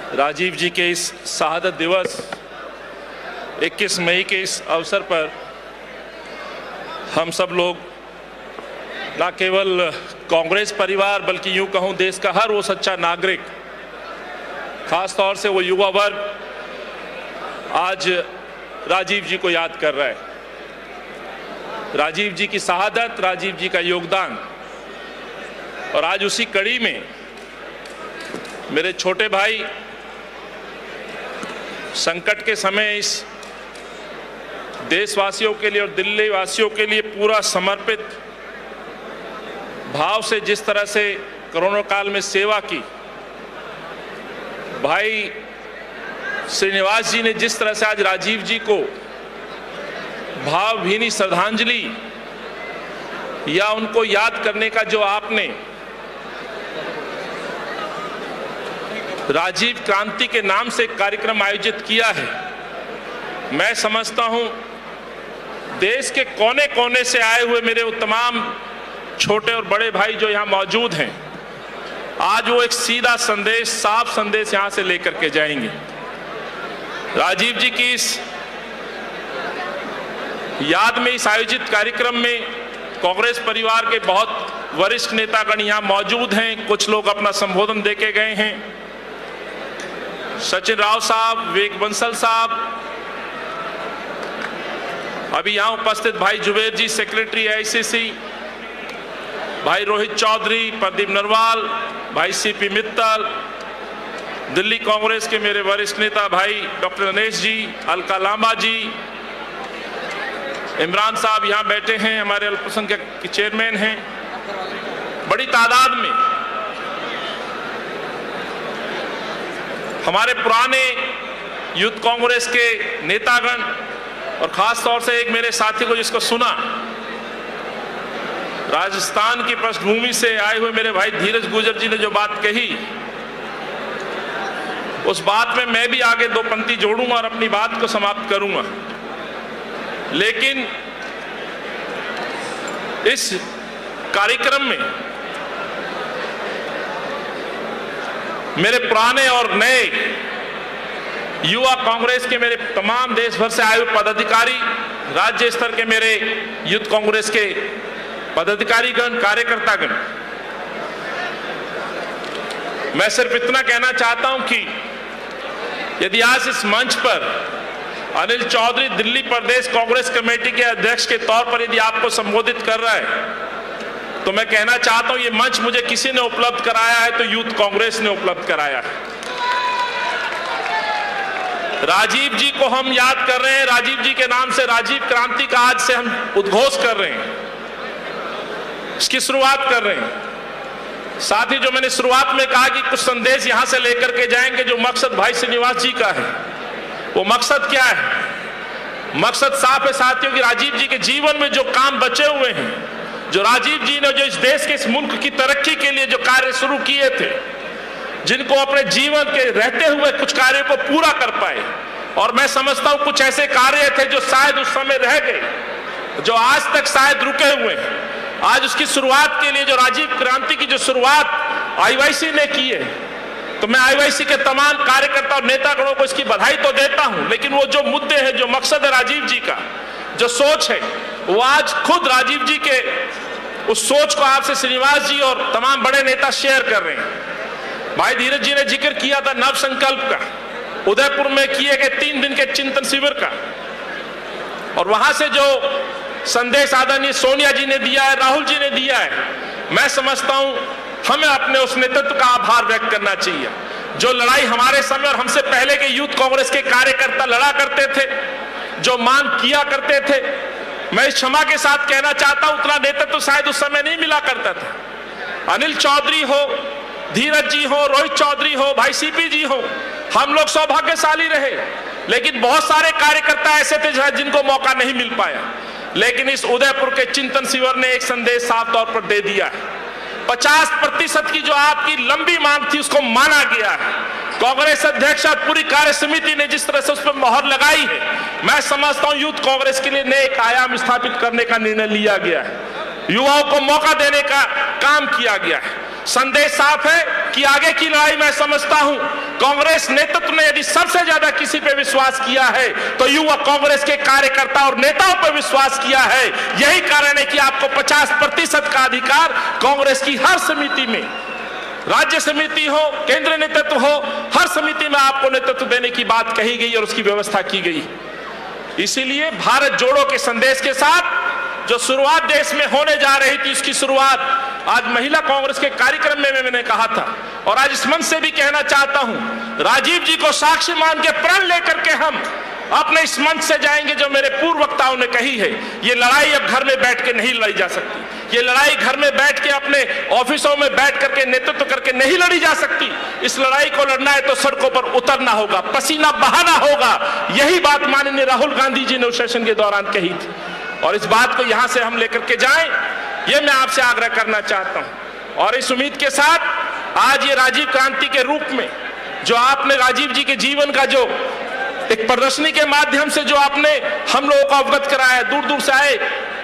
राजीव जी के इस शहादत दिवस 21 मई के इस अवसर पर हम सब लोग न केवल कांग्रेस परिवार बल्कि यूं कहूं देश का हर वो सच्चा नागरिक, खास तौर से वो युवा वर्ग आज राजीव जी को याद कर रहा है। राजीव जी की शहादत, राजीव जी का योगदान, और आज उसी कड़ी में मेरे छोटे भाई संकट के समय इस देशवासियों के लिए और दिल्ली वासियों के लिए पूरा समर्पित भाव से जिस तरह से कोरोना काल में सेवा की, भाई श्रीनिवास जी ने जिस तरह से आज राजीव जी को भावभीनी श्रद्धांजलि या उनको याद करने का जो आपने राजीव क्रांति के नाम से एक कार्यक्रम आयोजित किया है, मैं समझता हूं देश के कोने कोने से आए हुए मेरे वो तमाम छोटे और बड़े भाई जो यहां मौजूद हैं, आज वो एक सीधा संदेश, साफ संदेश यहां से लेकर के जाएंगे। राजीव जी की इस याद में इस आयोजित कार्यक्रम में कांग्रेस परिवार के बहुत वरिष्ठ नेतागण यहां मौजूद हैं। कुछ लोग अपना संबोधन देके गए हैं। सचिन राव साहब, विवेक बंसल साहब, अभी यहां उपस्थित भाई जुबेर जी सेक्रेटरी आईसीसी, भाई रोहित चौधरी, प्रदीप नरवाल, भाई सीपी मित्तल, दिल्ली कांग्रेस के मेरे वरिष्ठ नेता भाई डॉक्टर गणेश जी, अलका लांबा जी, इमरान साहब यहां बैठे हैं, हमारे अल्पसंख्यक के चेयरमैन हैं। बड़ी तादाद में हमारे पुराने यूथ कांग्रेस के नेतागण और खास तौर से एक मेरे साथी को जिसको सुना, राजस्थान की पृष्ठभूमि से आए हुए मेरे भाई धीरज गुर्जर जी ने जो बात कही, उस बात में मैं भी आगे दो पंक्ति जोड़ूंगा और अपनी बात को समाप्त करूंगा। लेकिन इस कार्यक्रम में मेरे पुराने और नए युवा कांग्रेस के मेरे तमाम देश भर से आए हुए पदाधिकारी, राज्य स्तर के मेरे यूथ कांग्रेस के पदाधिकारीगण, कार्यकर्तागण, मैं सिर्फ इतना कहना चाहता हूं कि यदि आज इस मंच पर अनिल चौधरी दिल्ली प्रदेश कांग्रेस कमेटी के अध्यक्ष के तौर पर यदि आपको संबोधित कर रहा है, तो मैं कहना चाहता हूं ये मंच मुझे किसी ने उपलब्ध कराया है तो यूथ कांग्रेस ने उपलब्ध कराया है। राजीव जी को हम याद कर रहे हैं, राजीव जी के नाम से राजीव क्रांति का आज से हम उद्घोष कर रहे हैं, इसकी शुरुआत कर रहे हैं। साथ ही जो मैंने शुरुआत में कहा कि कुछ संदेश यहां से लेकर के जाएंगे, जो मकसद भाई श्रीनिवास जी का है, वो मकसद क्या है? मकसद साफ है साथियों कि राजीव जी के जीवन में जो काम बचे हुए हैं, जो राजीव जी ने जो इस देश के, इस मुल्क की तरक्की के लिए जो कार्य शुरू किए थे, जिनको अपने जीवन के रहते हुए कुछ कार्यों को पूरा कर पाए, और मैं समझता हूं कुछ ऐसे कार्य थे जो शायद उस समय रह गए, जो आज तक शायद रुके हुए हैं। आज उसकी शुरुआत के लिए जो राजीव क्रांति की जो शुरुआत आईवाईसी ने की है, तो मैं आईवाईसी के तमाम कार्यकर्ता और नेतागणों को इसकी बधाई तो देता हूं, लेकिन वो जो मुद्दे हैं, जो मकसद है राजीव जी का, जो सोच है, वो आज खुद राजीव जी के उस सोच को आपसे श्रीनिवास जी और तमाम बड़े नेता शेयर कर रहे हैं। भाई धीरज जी ने जिक्र किया था नव संकल्प का, उदयपुर में किए गए 3 दिन के चिंतन शिविर का, और वहां से जो संदेश आदरणीय सोनिया जी ने दिया है, राहुल जी ने दिया है, मैं समझता हूं हमें अपने उस नेतृत्व का आभार व्यक्त करना चाहिए। जो लड़ाई हमारे समय और हमसे पहले के यूथ कांग्रेस के कार्यकर्ता लड़ा करते थे, जो मांग किया करते थे, मैं इस क्षमा के साथ कहना चाहता हूं उतना नेतृत्व शायद उस समय नहीं मिला करता था। अनिल चौधरी हो, धीरज जी हो, रोहित चौधरी हो, भाई सीपी जी हो, हम लोग सौभाग्यशाली रहे, लेकिन बहुत सारे कार्यकर्ता ऐसे थे जिनको मौका नहीं मिल पाया। लेकिन इस उदयपुर के चिंतन शिविर ने एक संदेश साफ तौर पर दे दिया है। 50% की जो आपकी लंबी मांग थी उसको माना गया है। कांग्रेस अध्यक्ष और पूरी कार्य समिति ने जिस तरह से उस पर मोहर लगाई है, मैं समझता हूं यूथ कांग्रेस के लिए नए एक आयाम स्थापित करने का निर्णय लिया गया है, युवाओं को मौका देने का काम किया गया है। संदेश साफ है कि आगे की लड़ाई मैं समझता हूं कांग्रेस नेतृत्व ने यदि सबसे ज्यादा किसी पे विश्वास किया है तो युवा कांग्रेस के कार्यकर्ता और नेताओं पर विश्वास किया है। यही कारण है कि आपको 50% का अधिकार कांग्रेस की हर समिति में, राज्य समिति हो, केंद्रीय नेतृत्व हो, हर समिति में आपको नेतृत्व देने की बात कही गई और उसकी व्यवस्था की गई। इसीलिए भारत जोड़ो के संदेश के साथ जो शुरुआत देश में होने जा रही थी, उसकी शुरुआत आज महिला कांग्रेस के कार्यक्रम में मैंने कहा था और आज इस मंच से भी कहना चाहता हूं, राजीव जी को साक्षी मान के प्रण लेकर के हम अपने इस मंच से जाएंगे। जो मेरे पूर्व वक्ताओं ने कही है, ये लड़ाई अब घर में बैठ के नहीं लड़ी जा सकती। ये लड़ाई घर में बैठ के अपने ऑफिसों में बैठ करके नेतृत्व करके नहीं लड़ी जा सकती। इस लड़ाई को लड़ना है तो सड़कों पर उतरना होगा, पसीना बहाना होगा। यही बात माननीय राहुल गांधी जी ने उस सेशन के दौरान कही थी और इस बात को यहां से हम लेकर के जाएं, ये मैं आपसे आग्रह करना चाहता हूं। और इस उम्मीद के साथ आज ये राजीव क्रांति के रूप में जो आपने राजीव जी के जीवन का जो एक प्रदर्शनी के माध्यम से जो आपने हम लोगों को अवगत कराया, दूर दूर से आए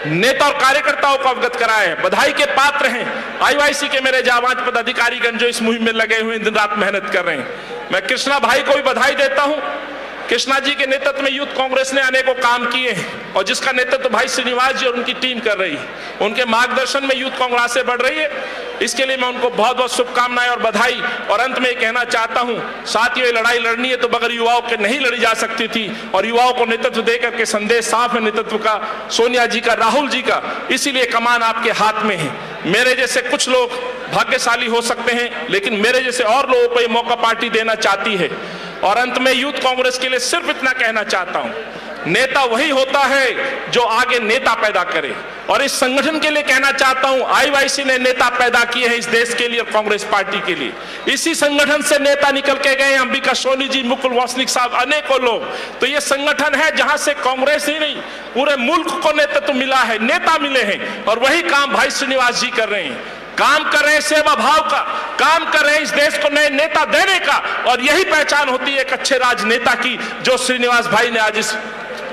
नेता और कार्यकर्ताओं को अवगत कराया है, बधाई के पात्र हैं। आईवाईसी के मेरे जाबाज पदाधिकारीगण जो इस मुहिम में लगे हुए दिन रात मेहनत कर रहे हैं। मैं कृष्णा भाई को भी बधाई देता हूं। कृष्णा जी के नेतृत्व में यूथ कांग्रेस ने अनेकों काम किए हैं और जिसका नेतृत्व भाई श्रीनिवास जी और उनकी टीम कर रही है। उनके मार्गदर्शन में यूथ कांग्रेस से बढ़ रही है। इसके लिए मैं उनको बहुत बहुत शुभकामनाएं और बधाई। और अंत में कहना चाहता हूं, साथियों, ये लड़ाई लड़नी है तो बगैर युवाओं के नहीं लड़ी जा सकती थी और युवाओं को नेतृत्व देकर के संदेश साफ है नेतृत्व का, सोनिया जी का, राहुल जी का। इसीलिए कमान आपके हाथ में है। मेरे जैसे कुछ लोग भाग्यशाली हो सकते हैं, लेकिन मेरे जैसे और लोगों को ये मौका पार्टी देना चाहती है। और अंत में यूथ कांग्रेस के लिए सिर्फ इतना कहना चाहता हूं, नेता वही होता है जो आगे नेता पैदा करे। और इस संगठन के लिए कहना चाहता हूं, आईवाईसी ने नेता पैदा किए हैं इस देश के लिए और कांग्रेस पार्टी के लिए। इसी संगठन से नेता निकल के गए, अंबिका सोनी जी, मुकुल वासनिक साहब, अनेकों लोग। तो ये संगठन है जहां से कांग्रेस ही नहीं पूरे मुल्क को नेतृत्व मिला है, नेता मिले हैं। और वही काम भाई श्रीनिवास जी कर रहे हैं, काम कर रहे हैं सेवा भाव का, काम कर रहे हैं इस देश को नए नेता देने का। और यही पहचान होती है एक अच्छे राजनेता की, जो श्रीनिवास भाई ने आज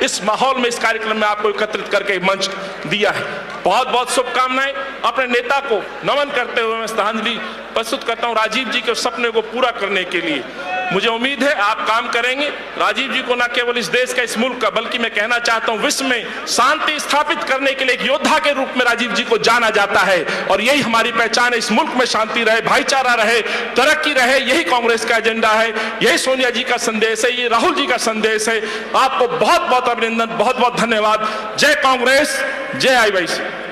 इस माहौल में, इस कार्यक्रम में आपको एकत्रित करके मंच दिया है। बहुत बहुत शुभकामनाएं। अपने नेता को नमन करते हुए मैं श्रद्धांजलि प्रस्तुत करता हूं राजीव जी के सपने को पूरा करने के लिए। मुझे उम्मीद है आप काम करेंगे। राजीव जी को न केवल इस देश का, इस मुल्क का, बल्कि मैं कहना चाहता हूं विश्व में शांति स्थापित करने के लिए एक योद्धा के रूप में राजीव जी को जाना जाता है। और यही हमारी पहचान है। इस मुल्क में शांति रहे, भाईचारा रहे, तरक्की रहे, यही कांग्रेस का एजेंडा है। यही सोनिया जी का संदेश है, ये राहुल जी का संदेश है। आपको बहुत बहुत अभिनंदन, बहुत बहुत धन्यवाद। जय कांग्रेस, जय आईवाईसी।